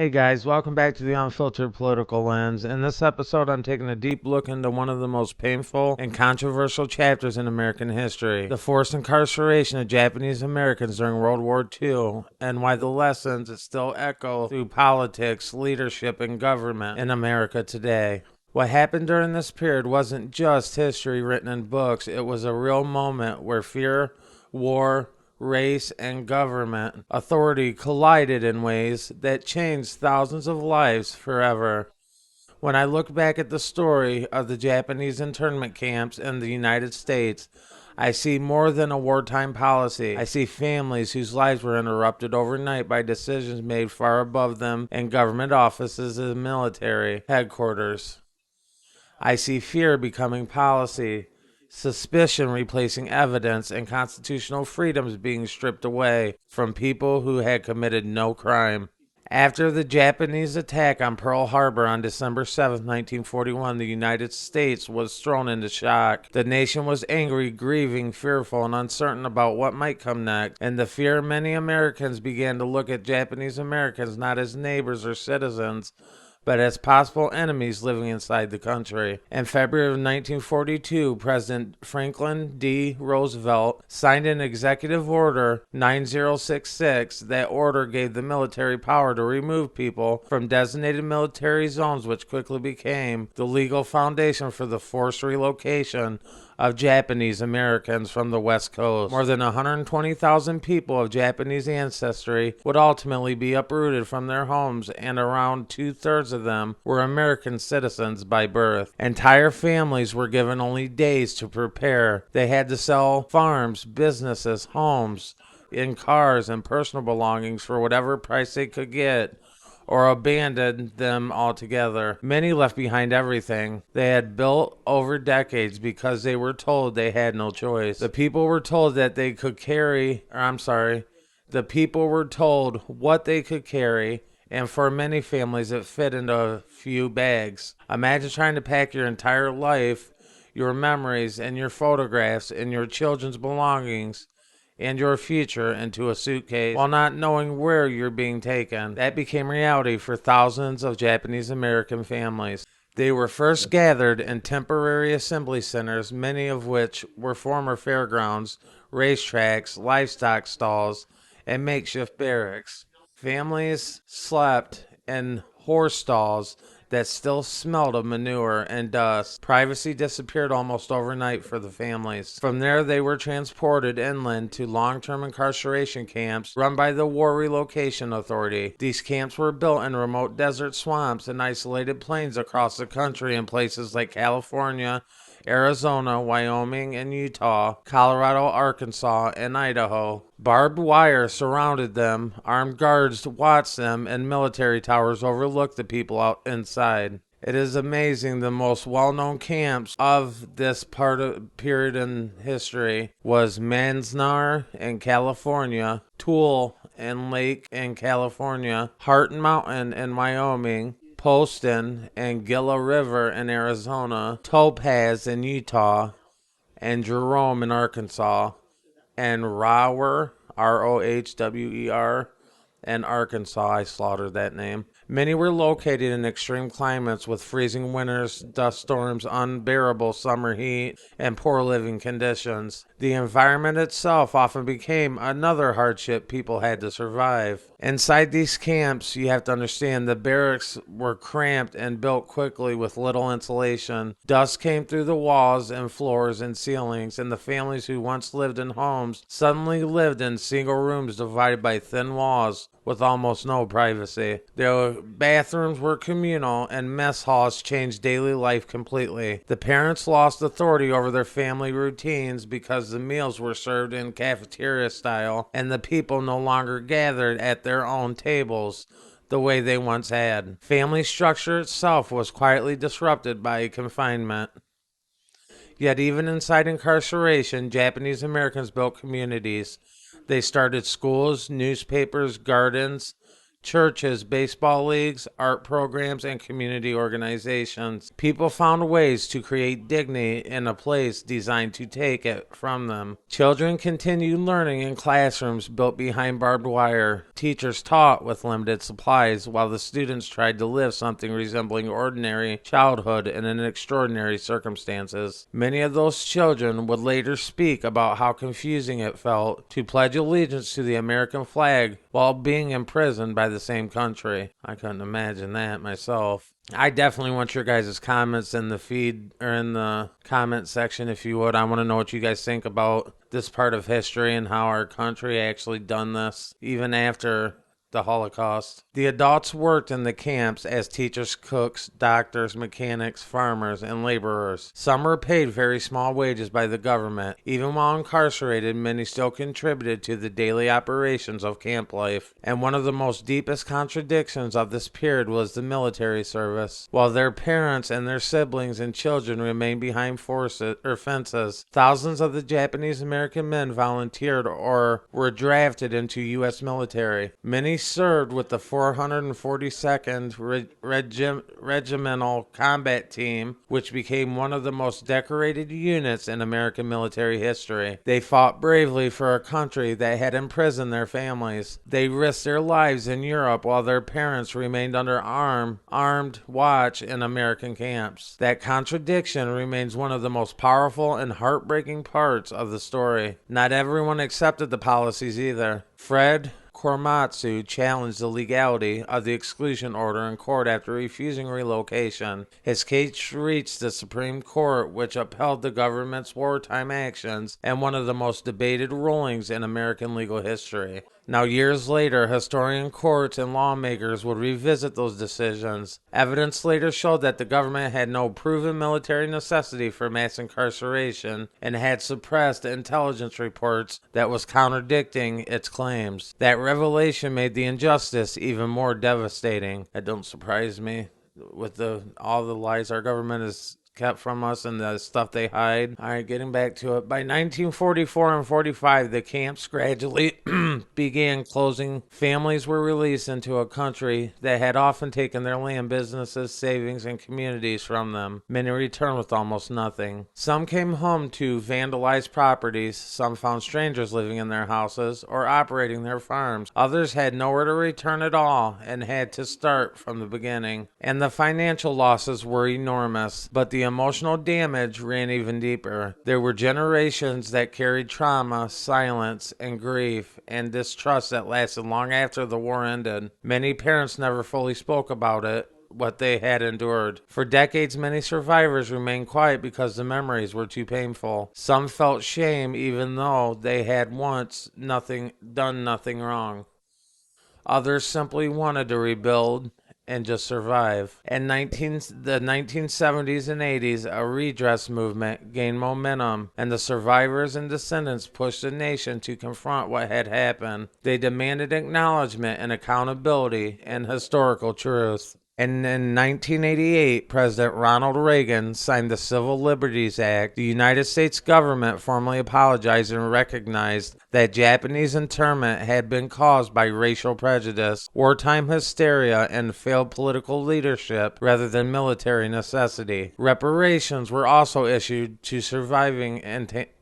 Hey guys, welcome back to the Unfiltered Political Lens. In this episode, I'm taking a deep look into one of the most painful and controversial chapters in American history, the forced incarceration of Japanese Americans during World War II, and why the lessons still echo through politics, leadership, and government in America today. What happened during this period wasn't just history written in books, it was a real moment where fear, war, race, and government authority collided in ways that changed thousands of lives forever. When I look back at the story of the Japanese internment camps in the United States, I see more than a wartime policy. I see families whose lives were interrupted overnight by decisions made far above them in government offices and military headquarters. I see fear becoming policy, suspicion replacing evidence, and constitutional freedoms being stripped away from people who had committed no crime. After the Japanese attack on Pearl Harbor on December 7, 1941, the United States was thrown into shock. The nation was angry, grieving, fearful, and uncertain about what might come next. And the fear many Americans began to look at Japanese Americans not as neighbors or citizens, but as possible enemies living inside the country. In February of 1942, President Franklin D. Roosevelt signed an Executive Order 9066. That order gave the military power to remove people from designated military zones, which quickly became the legal foundation for the forced relocation of Japanese Americans from the West Coast. More than 120,000 people of Japanese ancestry would ultimately be uprooted from their homes, and around two-thirds of them were American citizens by birth. Entire families were given only days to prepare. They had to sell farms, businesses, homes, in cars, and personal belongings for whatever price they could get, or abandoned them altogether. Many left behind everything they had built over decades because they were told they had no choice. The people were told that they could the people were told what they could carry, and for many families it fit into a few bags. Imagine trying to pack your entire life, your memories, and your photographs, and your children's belongings, and your future into a suitcase while not knowing where you're being taken. That became reality for thousands of Japanese American families. They were first gathered in temporary assembly centers, many of which were former fairgrounds, racetracks, livestock stalls, and makeshift barracks. Families slept in horse stalls that still smelled of manure and dust. Privacy disappeared almost overnight for the families. From there, they were transported inland to long-term incarceration camps run by the War Relocation Authority. These camps were built in remote desert swamps and isolated plains across the country in places like California, Arizona, Wyoming, and Utah, Colorado, Arkansas, and Idaho. Barbed wire surrounded them, armed guards watched them, and military towers overlooked the people out inside. It is amazing. The most well-known camps of this period in history was Manzanar in California, Tule Lake in California, Heart Mountain in Wyoming, Poston and Gila River in Arizona, Topaz in Utah, and Jerome in Arkansas, and Rohwer, Rohwer, in Arkansas. I slaughtered that name. Many were located in extreme climates with freezing winters, dust storms, unbearable summer heat, and poor living conditions. The environment itself often became another hardship people had to survive. Inside these camps, you have to understand the barracks were cramped and built quickly with little insulation. Dust came through the walls and floors and ceilings, and the families who once lived in homes suddenly lived in single rooms divided by thin walls with almost no privacy. Their bathrooms were communal, and mess halls changed daily life completely. The parents lost authority over their family routines because the meals were served in cafeteria style, and the people no longer gathered at their own tables the way they once had. Family structure itself was quietly disrupted by confinement. Yet even inside incarceration, Japanese Americans built communities. They started schools, newspapers, gardens, churches, baseball leagues, art programs, and community organizations. People found ways to create dignity in a place designed to take it from them. Children continued learning in classrooms built behind barbed wire. Teachers taught with limited supplies, while the students tried to live something resembling ordinary childhood in extraordinary circumstances. Many of those children would later speak about how confusing it felt to pledge allegiance to the American flag while being imprisoned by the same country. I couldn't imagine that myself. I definitely want your guys' comments in the feed or in the comment section if you would. I want to know what you guys think about this part of history and how our country actually done this even after the Holocaust. The adults worked in the camps as teachers, cooks, doctors, mechanics, farmers, and laborers. Some were paid very small wages by the government. Even while incarcerated, many still contributed to the daily operations of camp life. And one of the most deepest contradictions of this period was the military service. While their parents and their siblings and children remained behind fences, thousands of the Japanese American men volunteered or were drafted into U.S. military. Many served with the 442nd Regimental Combat Team, which became one of the most decorated units in American military history. They fought bravely for a country that had imprisoned their families. They risked their lives in Europe while their parents remained under armed watch in American camps. That contradiction remains one of the most powerful and heartbreaking parts of the story. Not everyone accepted the policies either. Fred Korematsu challenged the legality of the exclusion order in court after refusing relocation. His case reached the Supreme Court, which upheld the government's wartime actions and one of the most debated rulings in American legal history. Now, years later, historian courts and lawmakers would revisit those decisions. Evidence later showed that the government had no proven military necessity for mass incarceration and had suppressed intelligence reports that was contradicting its claims. That revelation made the injustice even more devastating. That don't surprise me with all the lies our government has kept from us and the stuff they hide. All right, getting back to it. By 1944 and 45, the camps gradually began closing. Families were released into a country that had often taken their land, businesses, savings, and communities from them. Many returned with almost nothing. Some came home to vandalize properties. Some found strangers living in their houses or operating their farms. Others had nowhere to return at all and had to start from the beginning. And the financial losses were enormous, but the emotional damage ran even deeper. There were generations that carried trauma, silence, and grief, and distrust that lasted long after the war ended. Many parents never fully spoke about it, what they had endured. For decades, many survivors remained quiet because the memories were too painful. Some felt shame even though they had once done nothing wrong. Others simply wanted to rebuild and just survive. In the 1970s and 80s, a redress movement gained momentum, and the survivors and descendants pushed the nation to confront what had happened. They demanded acknowledgement and accountability and historical truth. And in 1988, President Ronald Reagan signed the Civil Liberties Act. The United States government formally apologized and recognized that Japanese internment had been caused by racial prejudice, wartime hysteria, and failed political leadership rather than military necessity. Reparations were also issued to surviving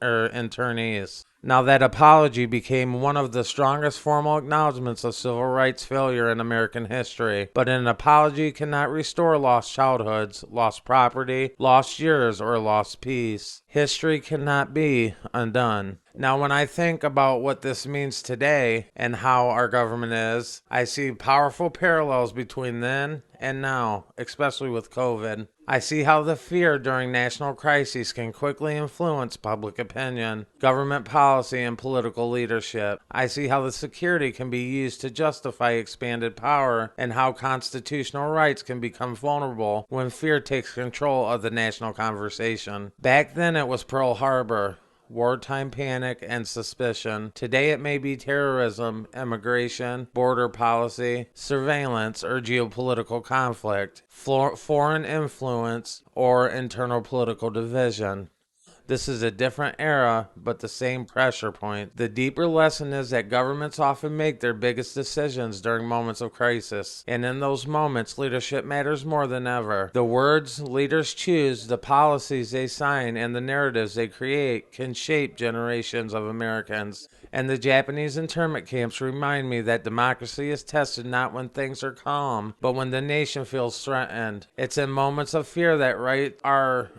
internees. Now, that apology became one of the strongest formal acknowledgments of civil rights failure in American history. But an apology cannot restore lost childhoods, lost property, lost years, or lost peace. History cannot be undone. Now, when I think about what this means today and how our government is, I see powerful parallels between then and now, especially with COVID. I see how the fear during national crises can quickly influence public opinion, government policy, and political leadership. I see how the security can be used to justify expanded power and how constitutional rights can become vulnerable when fear takes control of the national conversation. Back then it was Pearl Harbor, wartime panic, and suspicion. Today it may be terrorism, immigration, border policy, surveillance, or geopolitical conflict, foreign influence, or internal political division. This is a different era, but the same pressure point. The deeper lesson is that governments often make their biggest decisions during moments of crisis. And in those moments, leadership matters more than ever. The words leaders choose, the policies they sign, and the narratives they create can shape generations of Americans. And the Japanese internment camps remind me that democracy is tested not when things are calm, but when the nation feels threatened. It's in moments of fear that rights are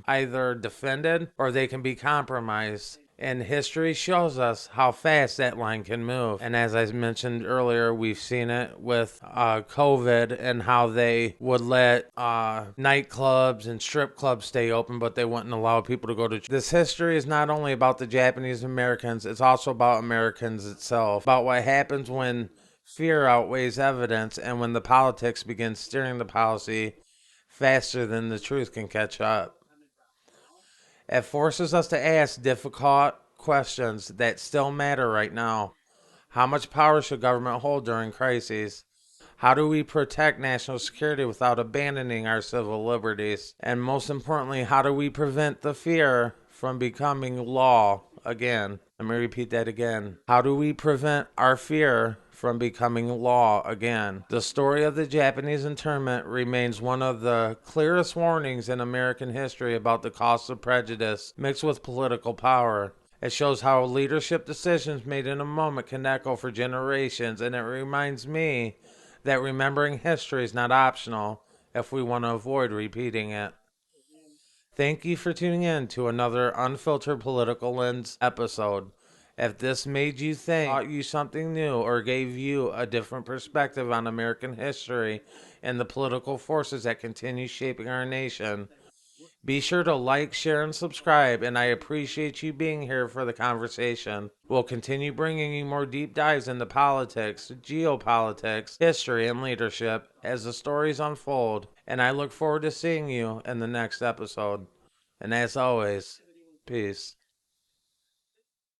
either defended or they can be compromised. And history shows us how fast that line can move. And as I mentioned earlier, we've seen it with COVID and how they would let nightclubs and strip clubs stay open, but they wouldn't allow people to go to. This history is not only about the Japanese Americans, it's also about Americans itself, about what happens when fear outweighs evidence and when the politics begin steering the policy faster than the truth can catch up. It forces us to ask difficult questions that still matter right now. How much power should government hold during crises? How do we protect national security without abandoning our civil liberties? And most importantly, how do we prevent the fear from becoming law again? Let me repeat that again. How do we prevent our fear from becoming law again? The story of the Japanese internment remains one of the clearest warnings in American history about the cost of prejudice mixed with political power. It shows how leadership decisions made in a moment can echo for generations, and it reminds me that remembering history is not optional if we want to avoid repeating it. Thank you for tuning in to another Unfiltered Political Lens episode. If this made you think, taught you something new, or gave you a different perspective on American history and the political forces that continue shaping our nation, be sure to like, share, and subscribe, and I appreciate you being here for the conversation. We'll continue bringing you more deep dives into politics, geopolitics, history, and leadership as the stories unfold, and I look forward to seeing you in the next episode. And as always, peace.